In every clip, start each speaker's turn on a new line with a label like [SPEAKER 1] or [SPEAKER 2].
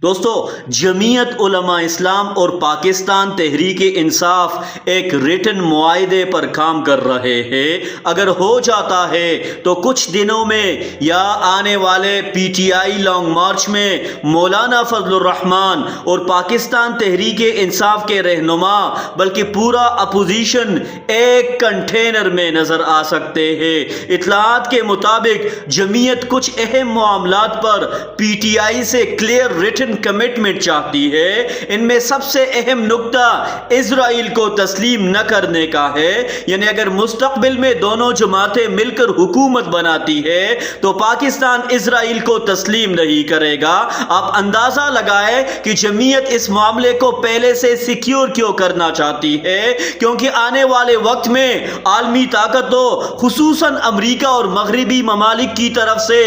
[SPEAKER 1] دوستو، جمعیت علماء اسلام اور پاکستان تحریک انصاف ایک ریٹن معاہدے پر کام کر رہے ہیں۔ اگر ہو جاتا ہے تو کچھ دنوں میں یا آنے والے P T I long march میں مولانا فضل الرحمان اور پاکستان تحریک انصاف کے رہنما بلکہ پورا اپوزیشن ایک کنٹینر میں نظر آ سکتے ہیں۔ اطلاعات کے مطابق جمعیت کچھ اہم معاملات پر پی ٹی آئی سے کلیئر ریٹن کمٹمنٹ چاہتی ہے۔ ان میں سب سے اہم نقطہ اسرائیل کو تسلیم نہ کرنے کا ہے، یعنی اگر مستقبل میں دونوں جماعتیں مل کر حکومت بناتی ہے تو پاکستان اسرائیل کو تسلیم نہیں کرے گا۔ آپ اندازہ لگائیں کہ جمعیت اس معاملے کو پہلے سے سیکیور کیوں کرنا چاہتی ہے، کیونکہ آنے والے وقت میں عالمی طاقتوں خصوصاً امریکہ اور مغربی ممالک کی طرف سے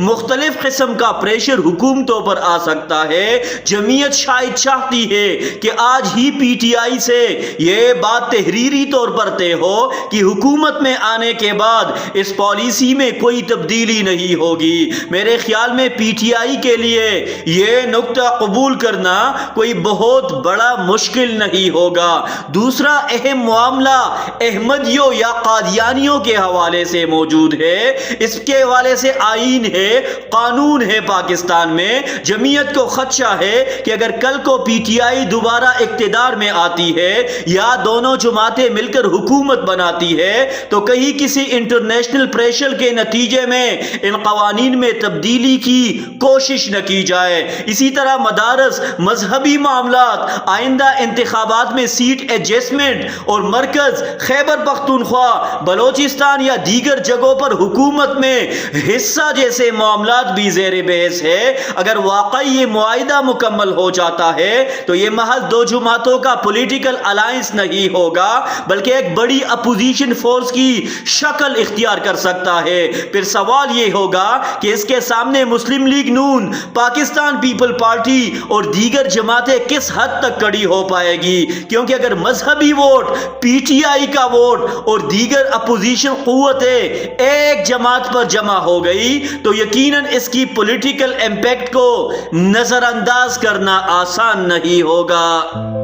[SPEAKER 1] مختلف قسم کا پریشر حکومتوں پر آ سکتا ہے۔ جمعیت شاید چاہتی ہے کہ آج ہی پی ٹی آئی سے یہ بات تحریری طور پر طے ہو کہ حکومت میں آنے کے بعد اس پالیسی میں کوئی تبدیلی نہیں ہوگی۔ میرے خیال میں پی ٹی آئی کے لیے یہ نقطہ قبول کرنا کوئی بہت بڑا مشکل نہیں ہوگا۔ دوسرا اہم معاملہ احمدیوں یا قادیانیوں کے حوالے سے موجود ہے۔ اس کے حوالے سے آئین ہے، قانون ہے پاکستان میں۔ جمعیت کو خدشہ ہے کہ اگر کل کو پی ٹی آئی دوبارہ اقتدار میں آتی ہے یا دونوں جماعتیں مل کر حکومت بناتی ہے تو کہیں کسی انٹرنیشنل پریشر کے نتیجے میں ان قوانین میں تبدیلی کی کوشش نہ کی جائے۔ اسی طرح مدارس، مذہبی معاملات، آئندہ انتخابات میں سیٹ ایڈجسٹمنٹ اور مرکز، خیبر پختونخوا، بلوچستان یا دیگر جگہوں پر حکومت میں حصہ جیسے معاملات بھی زیر بحث ہے۔ اگر واقعی یہ معاہدہ مکمل ہو جاتا ہے تو یہ محض دو جماعتوں کا پولیٹیکل الائنس نہیں ہوگا بلکہ ایک بڑی اپوزیشن فورس کی شکل اختیار کر سکتا ہے۔ پھر سوال یہ ہوگا کہ اس کے سامنے مسلم لیگ نون، پاکستان پیپل پارٹی اور دیگر جماعتیں کس حد تک کڑی ہو پائے گی، کیونکہ اگر مذہبی ووٹ، پی ٹی آئی کا ووٹ اور دیگر اپوزیشن قوتیں ایک جماعت پر جمع ہو گئی تو یقیناً اس کی پولیٹیکل امپیکٹ کو نظر انداز کرنا آسان نہیں ہوگا۔